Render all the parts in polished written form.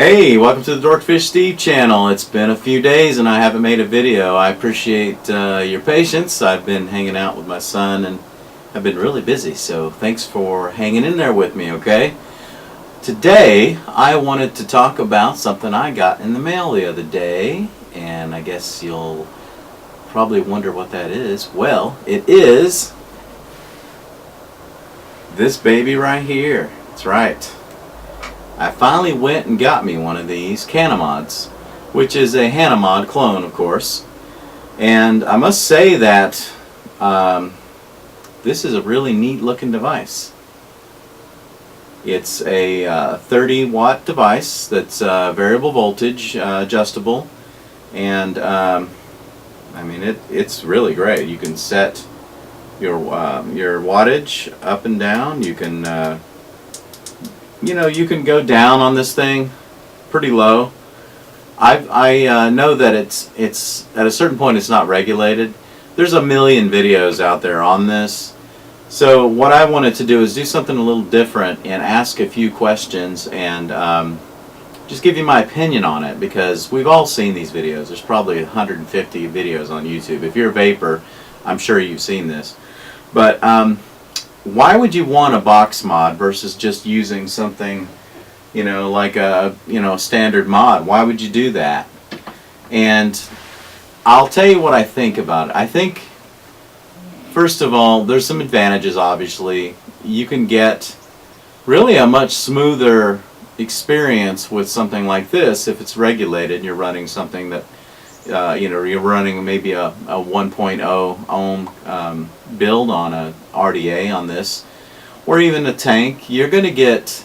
Hey, welcome to the Dorkfish Steve channel. It's been a few days and I haven't made a video. I appreciate your patience. I've been hanging out with my son and I've been really busy, so thanks for hanging in there with me, okay? Today I wanted to talk about something I got in the mail the other day, and I guess you'll probably wonder what that is. Well, it is this baby right here. That's right. I finally went and got me one of these Cana Mods, which is a Hana Mod clone, of course. And I must say that this is a really neat looking device. It's a 30 watt device that's variable voltage, adjustable, and I mean it's really great. You can set your wattage up and down. You can you can go down on this thing pretty low. I know that it's at a certain point it's not regulated. There's a million videos out there on this. So what I wanted to do is do something a little different and ask a few questions and just give you my opinion on it, because we've all seen these videos. There's probably 150 videos on YouTube. If you're a vapor, I'm sure you've seen this. But why would you want a box mod versus just using something, like a standard mod? Why would you do that? And I'll tell you what I think about it. I think, first of all, there's some advantages. Obviously, you can get really a much smoother experience with something like this if it's regulated and you're running something that you're running maybe a 1.0 ohm build on a RDA on this, or even a tank. You're going to get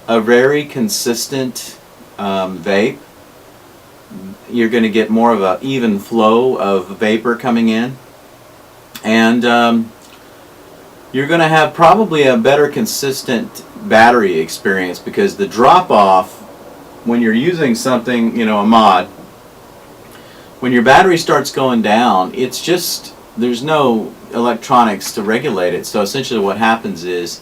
a very consistent vape. You're going to get more of an even flow of vapor coming in, and you're going to have probably a better consistent battery experience, because the drop off when you're using something, a mod, when your battery starts going down, it's just, there's no electronics to regulate it. So essentially what happens is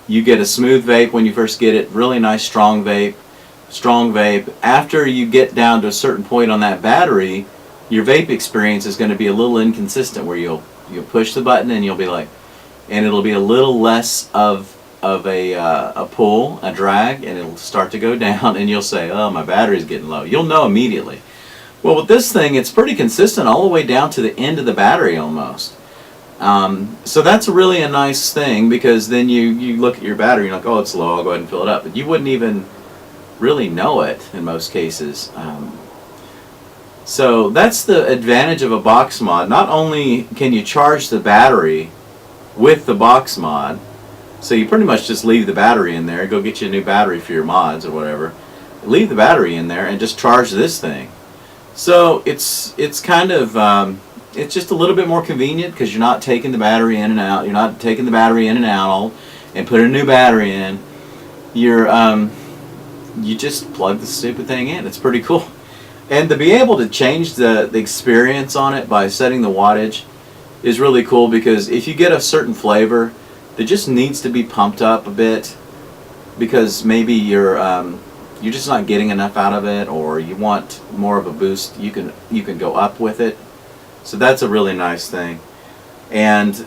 you get a smooth vape when you first get it, really nice strong vape. After you get down to a certain point on that battery, your vape experience is going to be a little inconsistent, where you'll push the button and you'll be like, and it'll be a little less of a pull, a drag, and it'll start to go down, and you'll say, oh, my battery's getting low. You'll know immediately. Well, with this thing, it's pretty consistent all the way down to the end of the battery almost. So that's really a nice thing, because then you look at your battery and you're like, oh, it's low, I'll go ahead and fill it up. But you wouldn't even really know it in most cases. So that's the advantage of a box mod. Not only can you charge the battery with the box mod, so you pretty much just leave the battery in there, go get you a new battery for your mods or whatever, leave the battery in there and just charge this thing. So it's kind of it's just a little bit more convenient, because you're not taking the battery in and out. You're not taking the battery in and out and putting a new battery in. You just plug the stupid thing in. It's pretty cool. And to be able to change the experience on it by setting the wattage is really cool, because if you get a certain flavor that just needs to be pumped up a bit, because maybe you're just not getting enough out of it, or you want more of a boost, you can go up with it. So that's a really nice thing. And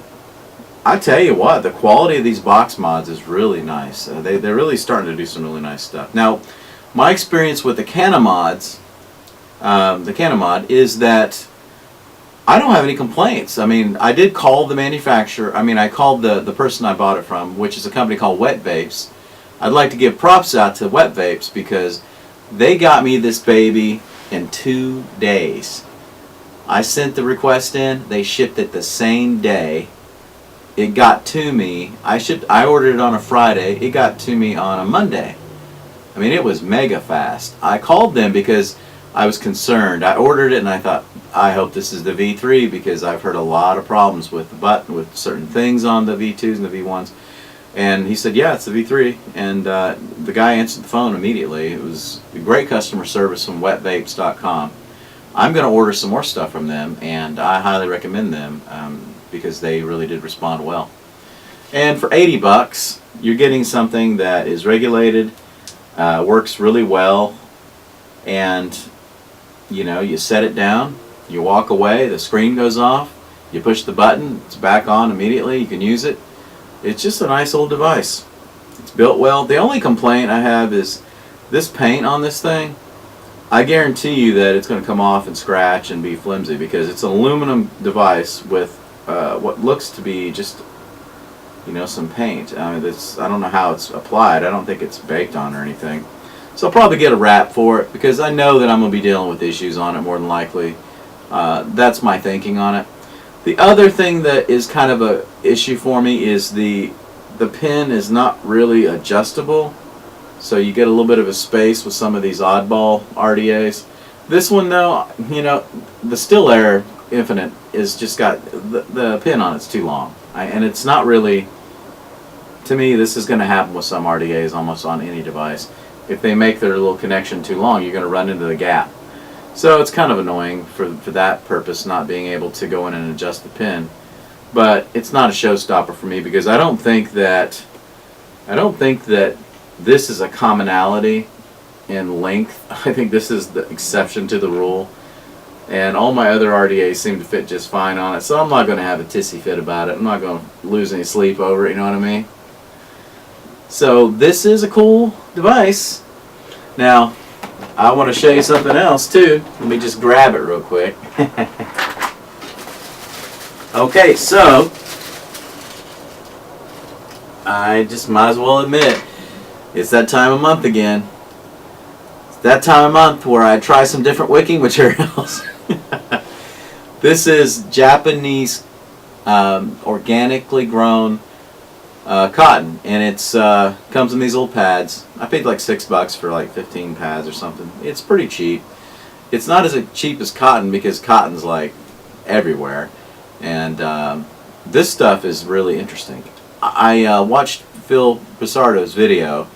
I tell you what, the quality of these box mods is really nice. They're really starting to do some really nice stuff. Now, my experience with the Cana Mods, the Cana Mod, is that I don't have any complaints. I mean, I did call the manufacturer. I mean, I called the person I bought it from, which is a company called Wet Vapes. I'd like to give props out to Wet Vapes, because they got me this baby in 2 days. I sent the request in, they shipped it the same day. It got to me, I ordered it on a Friday, it got to me on a Monday. I mean, it was mega fast. I called them because I was concerned. I ordered it and I thought, I hope this is the V3, because I've heard a lot of problems with the button, with certain things on the V2s and the V1s. And he said, yeah, it's the V3. And the guy answered the phone immediately. It was great customer service from wetvapes.com. I'm going to order some more stuff from them, and I highly recommend them, because they really did respond well. And for $80, you're getting something that is regulated. Works really well, and you set it down, you walk away, the screen goes off, you push the button, it's back on immediately, you can use it. It's just a nice old device. It's built well. The only complaint I have is this paint on this thing. I guarantee you that it's going to come off and scratch and be flimsy because it's an aluminum device with what looks to be just some paint. I don't know how it's applied. I don't think it's baked on or anything. So I'll probably get a wrap for it because I know that I'm going to be dealing with issues on it more than likely. That's my thinking on it. The other thing that is kind of a issue for me is the pin is not really adjustable. So you get a little bit of a space with some of these oddball RDAs. This one though, the Still Air Infinite is just got the pin on it's too long. And it's not really, to me this is going to happen with some RDAs almost on any device. If they make their little connection too long, you're going to run into the gap. So it's kind of annoying for that purpose, not being able to go in and adjust the pin. But it's not a showstopper for me because I don't think that this is a commonality in length. I think this is the exception to the rule. And all my other RDAs seem to fit just fine on it. So I'm not going to have a tissy fit about it. I'm not going to lose any sleep over it, you know what I mean? So this is a cool device. Now, I want to show you something else too. Let me just grab it real quick. Okay, so I just might as well admit it's that time of month again. It's that time of month where I try some different wicking materials. This is Japanese organically grown cotton, and it's comes in these little pads. I paid like $6 for like 15 pads or something. It's pretty cheap. It's not as cheap as cotton because cotton's like everywhere, and this stuff is really interesting. I watched PBusardo's video,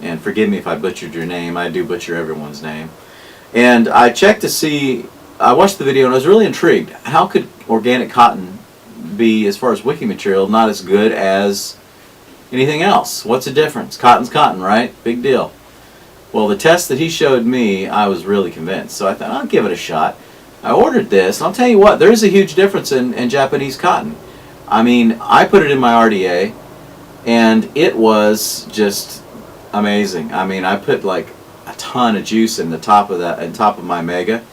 and forgive me if I butchered your name. I do butcher everyone's name. And I checked to see. I watched the video and I was really intrigued. How could organic cotton be, as far as wicking material, not as good as anything else? What's the difference? Cotton's cotton, right? Big deal. Well, the test that he showed me, I was really convinced. So I thought, I'll give it a shot. I ordered this, and I'll tell you what, there is a huge difference in Japanese cotton. I mean, I put it in my RDA, and it was just amazing. I mean, I put like a ton of juice in the top of that, on top of my Mega,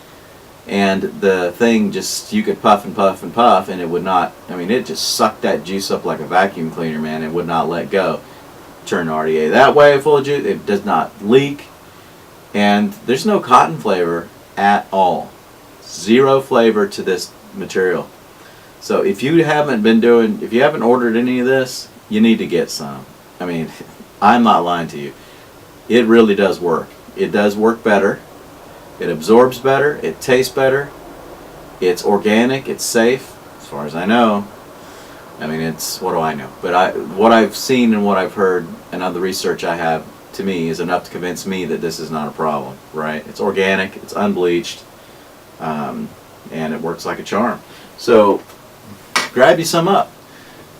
and the thing just, you could puff and puff and puff, and it would not, I mean, it just sucked that juice up like a vacuum cleaner, man. It would not let go. Turn the RDA that way, full of juice, it does not leak, and there's no cotton flavor at all. Zero flavor to this material. So if you haven't ordered any of this, you need to get some. I mean, I'm not lying to you. It really does work. It does work better. It absorbs better. It tastes better. It's organic. It's safe, as far as I know. I mean, it's, what do I know? But what I've seen and what I've heard and other research I have, to me, is enough to convince me that this is not a problem, right? It's organic. It's unbleached. And it works like a charm. So grab you some up.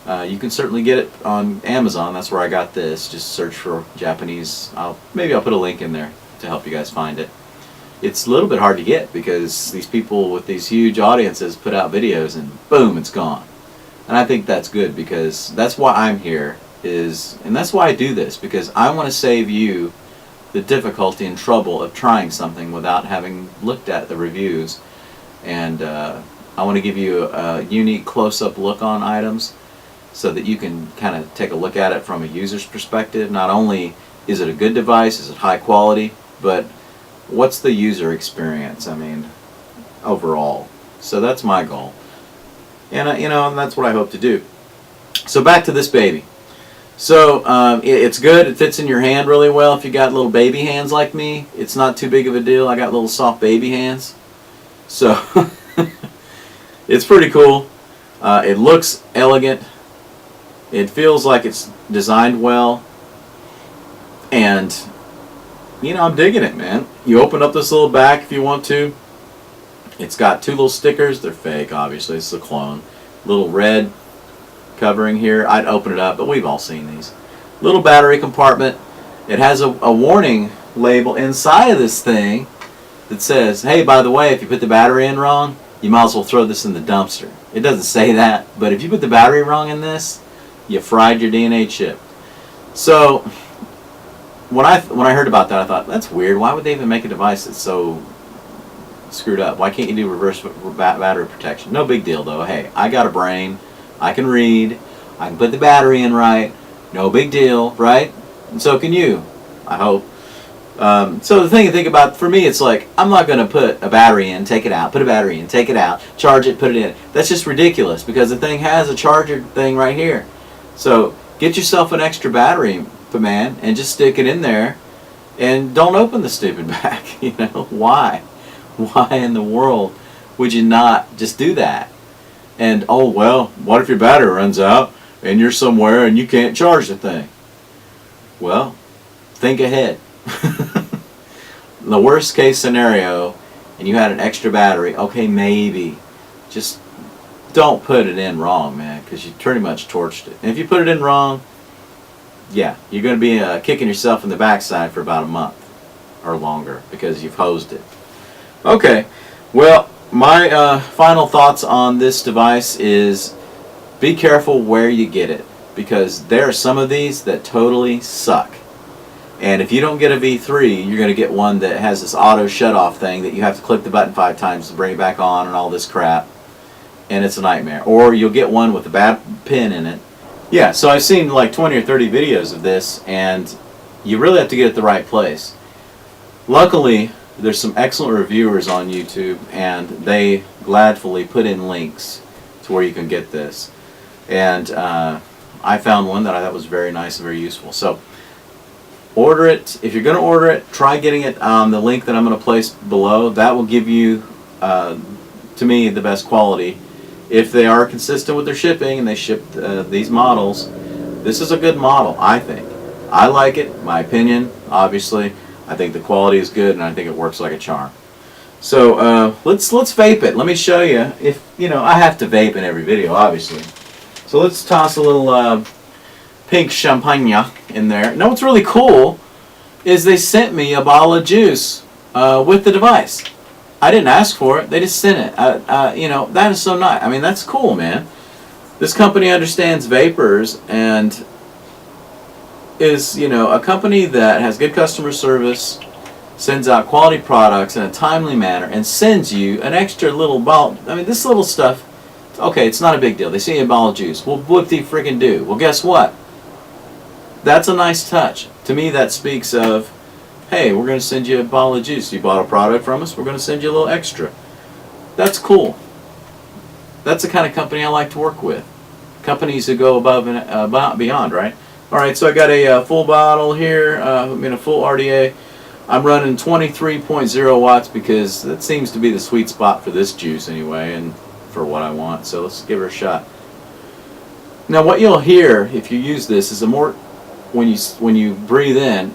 You can certainly get it on Amazon. That's where I got this. Just search for Japanese. Maybe I'll put a link in there to help you guys find it. It's a little bit hard to get because these people with these huge audiences put out videos and boom, it's gone. And I think that's good because that's why I'm here, and that's why I do this, because I want to save you the difficulty and trouble of trying something without having looked at the reviews. And I want to give you a unique close-up look on items so that you can kind of take a look at it from a user's perspective. Not only is it a good device, is it high quality, but what's the user experience, I mean, overall. So that's my goal. And and that's what I hope to do. So back to this baby. So it's good. It fits in your hand really well. If you got little baby hands like me, it's not too big of a deal. I got little soft baby hands. So it's pretty cool. It looks elegant. It feels like it's designed well. And, I'm digging it, man. You open up this little back if you want to. It's got two little stickers. They're fake, obviously. It's a clone. Little red covering here. I'd open it up, but we've all seen these. Little battery compartment. it has a warning label inside of this thing that says, hey, by the way, if you put the battery in wrong, you might as well throw this in the dumpster. It doesn't say that, but if you put the battery wrong in this, you fried your DNA chip. So when I heard about that, I thought, that's weird. Why would they even make a device that's so screwed up? Why can't you do reverse battery protection? No big deal, though. Hey, I got a brain. I can read. I can put the battery in right. No big deal, right? And so can you, I hope. So the thing to think about, for me, it's like, I'm not going to put a battery in, take it out, put a battery in, take it out, charge it, put it in. That's just ridiculous, because the thing has a charger thing right here. So get yourself an extra battery, man, and just stick it in there, and don't open the stupid back. You know, why? Why in the world would you not just do that? And, oh, well, what if your battery runs out, and you're somewhere, and you can't charge the thing? Well, think ahead. The worst case scenario, and you had an extra battery, okay, maybe. Just don't put it in wrong, man, because you pretty much torched it. And if you put it in wrong, yeah, you're going to be kicking yourself in the backside for about a month or longer because you've hosed it. Okay, well, my final thoughts on this device is be careful where you get it, because there are some of these that totally suck. And if you don't get a V3, you're going to get one that has this auto shut-off thing that you have to click the button 5 times to bring it back on and all this crap. And it's a nightmare. Or you'll get one with a bad pin in it. Yeah, so I've seen like 20 or 30 videos of this, and you really have to get it the right place. Luckily, there's some excellent reviewers on YouTube, and they gladfully put in links to where you can get this. And I found one that I thought was very nice and very useful. So order it. If you're going to order it, try getting it on the link that I'm going to place below. That will give you, to me, the best quality. If they are consistent with their shipping and they ship these models, this is a good model, I think. I like it, my opinion, obviously. I think the quality is good, and I think it works like a charm. So let's vape it. Let me show you. If you know, I have to vape in every video, obviously. So let's toss a little pink champagne in there. Now what's really cool is they sent me a bottle of juice with the device. I didn't ask for it. They just sent it. You know, that is so nice. I mean, that's cool, man. This company understands vapors and is, you know, a company that has good customer service, sends out quality products in a timely manner, and sends you an extra little bottle. I mean, this little stuff, okay, it's not a big deal. They send you a bottle of juice. Well, what do you freaking do? Well, guess what? That's a nice touch. To me, that speaks of, hey, we're going to send you a bottle of juice. You bought a product from us, we're going to send you a little extra. That's cool. That's the kind of company I like to work with. Companies that go above and beyond, right? Alright, so I got a full bottle here, I mean a full RDA. I'm running 23.0 watts because that seems to be the sweet spot for this juice anyway, and for what I want. So let's give her a shot. Now what you'll hear if you use this is a more, when you breathe in,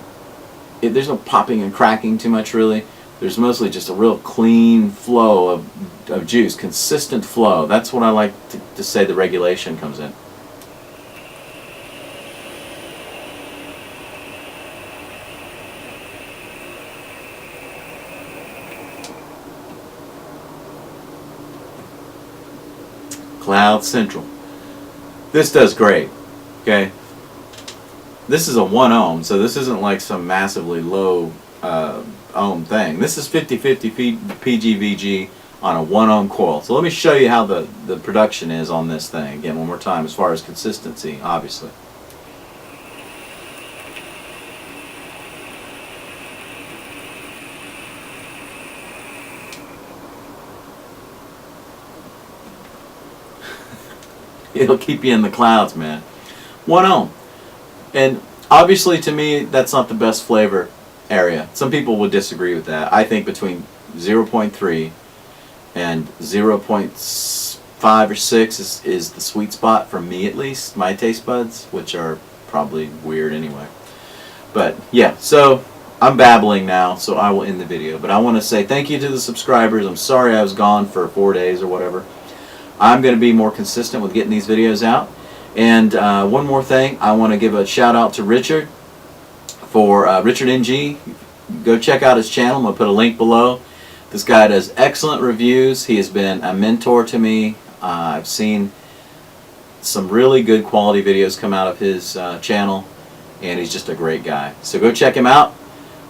there's no popping and cracking too much really. There's mostly just a real clean flow of juice, consistent flow. That's what I like to say the regulation comes in. Cloud Central. This does great. Okay. This is a 1 ohm, so this isn't like some massively low ohm thing. This is 50-50 PGVG on a 1 ohm coil. So let me show you how the production is on this thing. Again, one more time, as far as consistency, obviously. It'll keep you in the clouds, man. 1 ohm. And obviously, to me, that's not the best flavor area. Some people would disagree with that. I think between 0.3 and 0.5 or 6 is the sweet spot for me, at least, my taste buds, which are probably weird anyway. But yeah, so I'm babbling now, so I will end the video. But I want to say thank you to the subscribers. I'm sorry I was gone for 4 days or whatever. I'm going to be more consistent with getting these videos out. And one more thing, I want to give a shout out to Richard for Richard NG. Go check out his channel. I'm going to put a link below. This guy does excellent reviews. He has been a mentor to me. I've seen some really good quality videos come out of his channel, and he's just a great guy. So go check him out,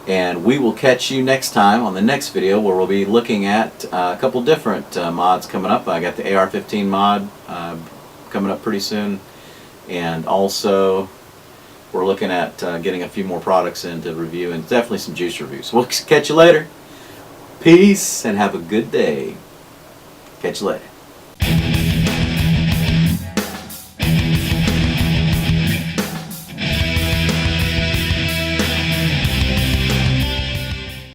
and we will catch you next time on the next video, where we'll be looking at a couple different mods coming up. I got the AR-15 mod coming up pretty soon, and also we're looking at getting a few more products in to review, and definitely some juice reviews. We'll catch you later. Peace, and have a good day. Catch you later.